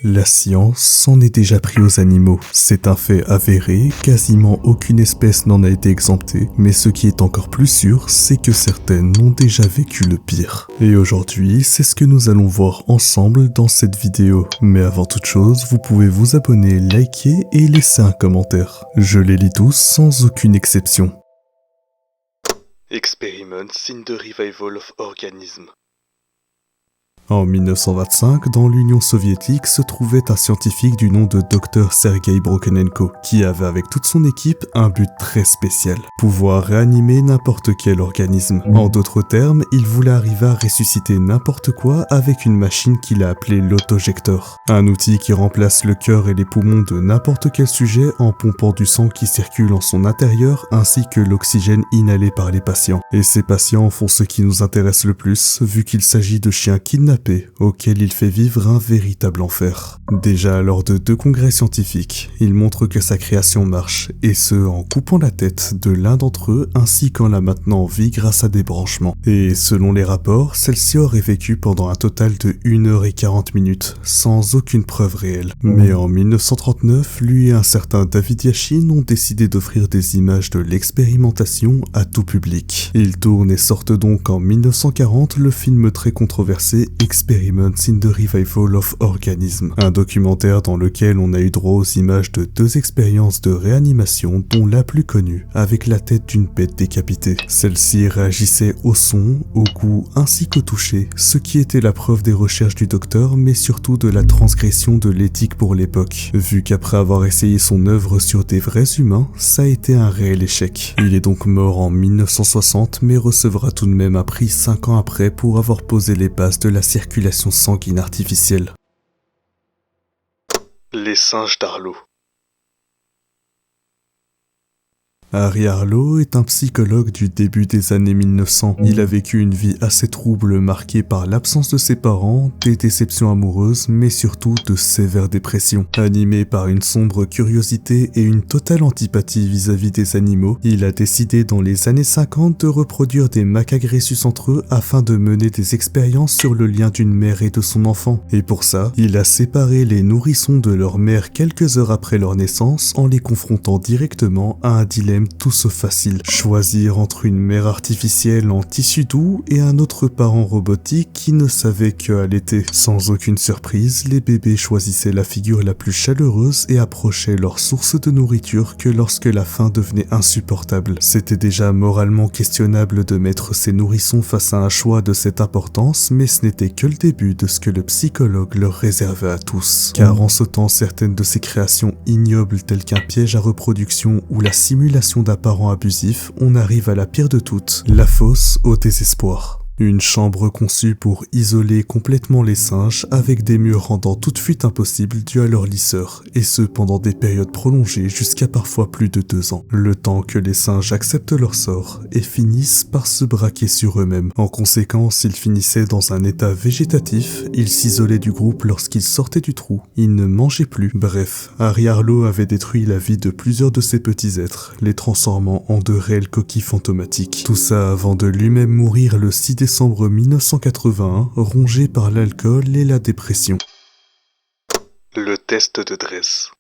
La science s'en est déjà pris aux animaux. C'est un fait avéré, quasiment aucune espèce n'en a été exemptée, mais ce qui est encore plus sûr, c'est que certaines ont déjà vécu le pire. Et aujourd'hui, c'est ce que nous allons voir ensemble dans cette vidéo. Mais avant toute chose, vous pouvez vous abonner, liker et laisser un commentaire. Je les lis tous sans aucune exception. Experiments in the Revival of Organism. En 1925, dans l'Union soviétique se trouvait un scientifique du nom de Dr Sergei Brokhanenko, qui avait avec toute son équipe un but très spécial, pouvoir réanimer n'importe quel organisme. En d'autres termes, il voulait arriver à ressusciter n'importe quoi avec une machine qu'il a appelée l'autojecteur. Un outil qui remplace le cœur et les poumons de n'importe quel sujet en pompant du sang qui circule en son intérieur ainsi que l'oxygène inhalé par les patients. Et ces patients font ce qui nous intéresse le plus, vu qu'il s'agit de chiens kidnappés auquel il fait vivre un véritable enfer. Déjà lors de 2 congrès scientifiques, il montre que sa création marche, et ce en coupant la tête de l'un d'entre eux ainsi qu'en la maintenant en vie grâce à des branchements. Et selon les rapports, celle-ci aurait vécu pendant un total de 1h40, sans aucune preuve réelle. Mais en 1939, lui et un certain David Yashin ont décidé d'offrir des images de l'expérimentation à tout public. Ils tournent et sortent donc en 1940 le film très controversé Experiments in the Revival of Organism, un documentaire dans lequel on a eu droit aux images de 2 expériences de réanimation, dont la plus connue avec la tête d'une bête décapitée. Celle-ci réagissait au son, au goût ainsi qu'au toucher, ce qui était la preuve des recherches du docteur, mais surtout de la transgression de l'éthique pour l'époque, vu qu'après avoir essayé son œuvre sur des vrais humains, ça a été un réel échec. Il est donc mort en 1960, mais recevra tout de même un prix 5 ans après pour avoir posé les bases de la circulation sanguine artificielle. Les singes d'Arlo. Harry Harlow est un psychologue du début des années 1900. Il a vécu une vie assez trouble marquée par l'absence de ses parents, des déceptions amoureuses, mais surtout de sévères dépressions. Animé par une sombre curiosité et une totale antipathie vis-à-vis des animaux, il a décidé dans les années 50 de reproduire des macaques rhésus entre eux afin de mener des expériences sur le lien d'une mère et de son enfant. Et pour ça, il a séparé les nourrissons de leur mère quelques heures après leur naissance en les confrontant directement à un dilemme tout sauf facile. Choisir entre une mère artificielle en tissu doux et un autre parent robotique qui ne savait que allaiter. Sans aucune surprise, les bébés choisissaient la figure la plus chaleureuse et approchaient leur source de nourriture que lorsque la faim devenait insupportable. C'était déjà moralement questionnable de mettre ces nourrissons face à un choix de cette importance, mais ce n'était que le début de ce que le psychologue leur réservait à tous. Car en sautant certaines de ces créations ignobles telles qu'un piège à reproduction ou la simulation d'un parent abusif, on arrive à la pire de toutes, la fosse au désespoir. Une chambre conçue pour isoler complètement les singes avec des murs rendant toute fuite impossible due à leur lisseur, et ce pendant des périodes prolongées jusqu'à parfois plus de 2 ans, le temps que les singes acceptent leur sort et finissent par se braquer sur eux-mêmes. En conséquence, ils finissaient dans un état végétatif, ils s'isolaient du groupe lorsqu'ils sortaient du trou, ils ne mangeaient plus. Bref, Harry Harlow avait détruit la vie de plusieurs de ces petits êtres, les transformant en de réelles coquilles fantomatiques. Tout ça avant de lui-même mourir le 6 décembre 1981, rongé par l'alcool et la dépression. Le test de Dress.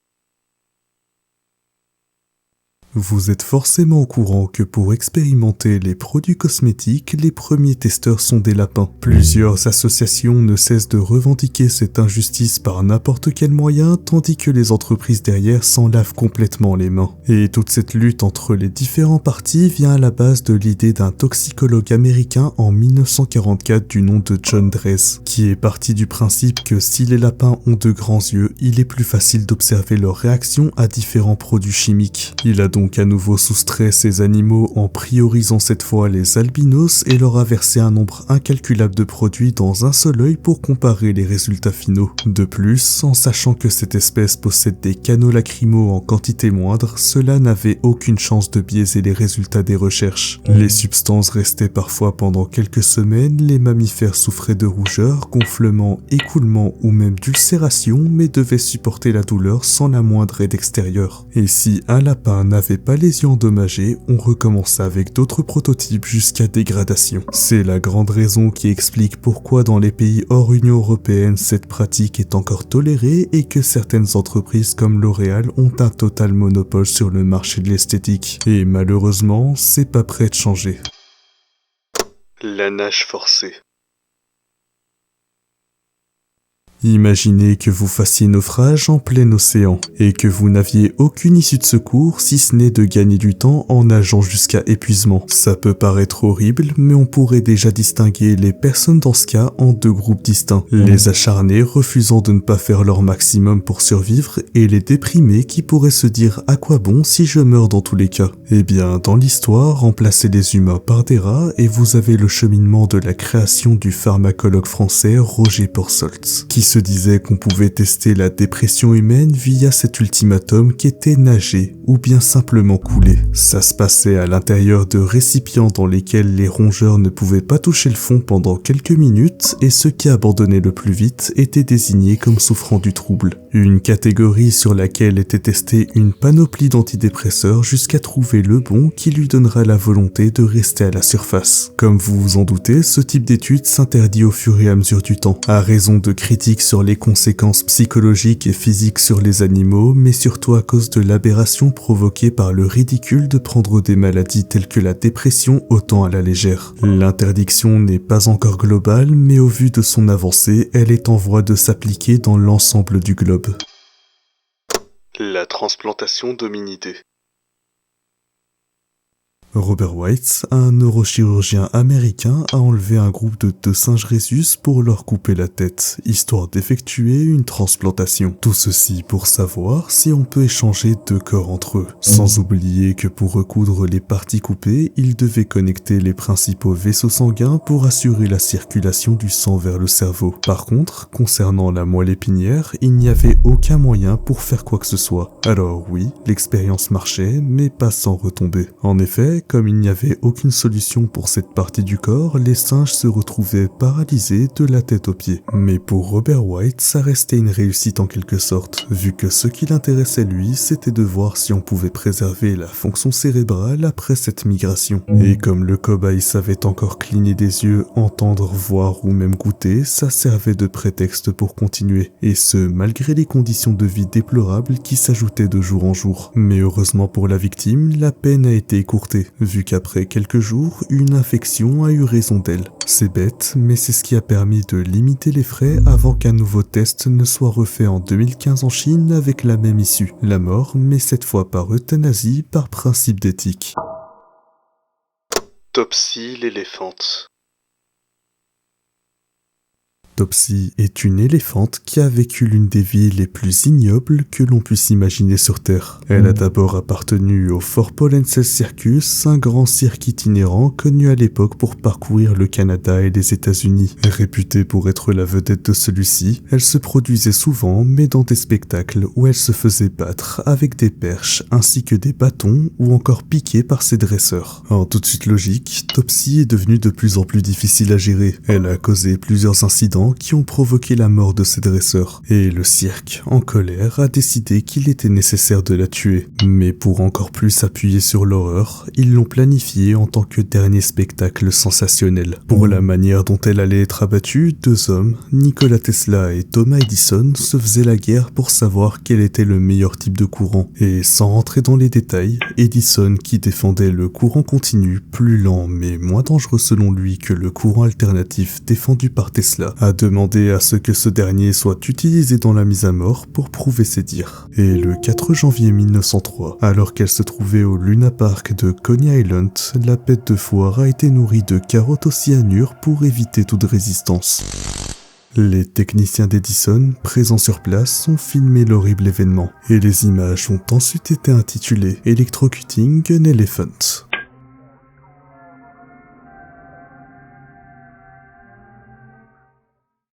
Vous êtes forcément au courant que pour expérimenter les produits cosmétiques, les premiers testeurs sont des lapins. Plusieurs associations ne cessent de revendiquer cette injustice par n'importe quel moyen, tandis que les entreprises derrière s'en lavent complètement les mains. Et toute cette lutte entre les différents partis vient à la base de l'idée d'un toxicologue américain en 1944 du nom de John Dress, qui est parti du principe que si les lapins ont de grands yeux, il est plus facile d'observer leurs réactions à différents produits chimiques. Il a donc à nouveau soustrait ces animaux en priorisant cette fois les albinos et leur a versé un nombre incalculable de produits dans un seul œil pour comparer les résultats finaux. De plus, en sachant que cette espèce possède des canaux lacrymaux en quantité moindre, cela n'avait aucune chance de biaiser les résultats des recherches. Les substances restaient parfois pendant quelques semaines, les mammifères souffraient de rougeur, gonflement, écoulement ou même d'ulcération, mais devaient supporter la douleur sans la moindre aide extérieure. Et si un lapin n'avait n'avait pas les yeux endommagés, on recommença avec d'autres prototypes jusqu'à dégradation. C'est la grande raison qui explique pourquoi dans les pays hors Union européenne cette pratique est encore tolérée et que certaines entreprises comme L'Oréal ont un total monopole sur le marché de l'esthétique. Et malheureusement, c'est pas prêt de changer. La nage forcée. Imaginez que vous fassiez naufrage en plein océan et que vous n'aviez aucune issue de secours si ce n'est de gagner du temps en nageant jusqu'à épuisement. Ça peut paraître horrible, mais on pourrait déjà distinguer les personnes dans ce cas en deux groupes distincts. Les acharnés refusant de ne pas faire leur maximum pour survivre et les déprimés qui pourraient se dire à quoi bon si je meurs dans tous les cas. Eh bien, dans l'histoire, remplacez les humains par des rats et vous avez le cheminement de la création du pharmacologue français Roger Porsoltz, qui se disait qu'on pouvait tester la dépression humaine via cet ultimatum qui était nager ou bien simplement couler. Ça se passait à l'intérieur de récipients dans lesquels les rongeurs ne pouvaient pas toucher le fond pendant quelques minutes et ceux qui abandonnaient le plus vite étaient désignés comme souffrant du trouble. Une catégorie sur laquelle était testée une panoplie d'antidépresseurs jusqu'à trouver le bon qui lui donnera la volonté de rester à la surface. Comme vous vous en doutez, ce type d'étude s'interdit au fur et à mesure du temps, à raison de critiques sur les conséquences psychologiques et physiques sur les animaux, mais surtout à cause de l'aberration provoquée par le ridicule de prendre des maladies telles que la dépression autant à la légère. L'interdiction n'est pas encore globale, mais au vu de son avancée, elle est en voie de s'appliquer dans l'ensemble du globe. La transplantation d'hominidés. Robert White, un neurochirurgien américain, a enlevé un groupe de 2 singes rhésus pour leur couper la tête, histoire d'effectuer une transplantation. Tout ceci pour savoir si on peut échanger 2 corps entre eux. Sans oublier que pour recoudre les parties coupées, ils devaient connecter les principaux vaisseaux sanguins pour assurer la circulation du sang vers le cerveau. Par contre, concernant la moelle épinière, il n'y avait aucun moyen pour faire quoi que ce soit. Alors oui, l'expérience marchait, mais pas sans retombées. En effet, comme il n'y avait aucune solution pour cette partie du corps, les singes se retrouvaient paralysés de la tête aux pieds. Mais pour Robert White, ça restait une réussite en quelque sorte, vu que ce qui l'intéressait lui, c'était de voir si on pouvait préserver la fonction cérébrale après cette migration. Et comme le cobaye savait encore cligner des yeux, entendre, voir ou même goûter, ça servait de prétexte pour continuer, et ce malgré les conditions de vie déplorables qui s'ajoutaient de jour en jour. Mais heureusement pour la victime, la peine a été écourtée, vu qu'après quelques jours, une infection a eu raison d'elle. C'est bête, mais c'est ce qui a permis de limiter les frais avant qu'un nouveau test ne soit refait en 2015 en Chine avec la même issue, la mort, mais cette fois par euthanasie, par principe d'éthique. Topsy l'éléphante. Topsy est une éléphante qui a vécu l'une des vies les plus ignobles que l'on puisse imaginer sur Terre. Elle a d'abord appartenu au Four Polenses Circus, un grand cirque itinérant connu à l'époque pour parcourir le Canada et les États-Unis. Réputée pour être la vedette de celui-ci, elle se produisait souvent, mais dans des spectacles où elle se faisait battre avec des perches ainsi que des bâtons ou encore piquée par ses dresseurs. En toute suite logique, Topsy est devenue de plus en plus difficile à gérer. Elle a causé plusieurs incidents qui ont provoqué la mort de ses dresseurs, et le cirque, en colère, a décidé qu'il était nécessaire de la tuer. Mais pour encore plus s'appuyer sur l'horreur, ils l'ont planifiée en tant que dernier spectacle sensationnel. Pour la manière dont elle allait être abattue, 2 hommes, Nikola Tesla et Thomas Edison, se faisaient la guerre pour savoir quel était le meilleur type de courant. Et sans rentrer dans les détails, Edison, qui défendait le courant continu, plus lent mais moins dangereux selon lui que le courant alternatif défendu par Tesla, a demandé à ce que ce dernier soit utilisé dans la mise à mort pour prouver ses dires. Et le 4 janvier 1903, alors qu'elle se trouvait au Luna Park de Coney Island, la bête de foire a été nourrie de carottes au cyanure pour éviter toute résistance. Les techniciens d'Edison, présents sur place, ont filmé l'horrible événement, et les images ont ensuite été intitulées Electrocuting an Elephant.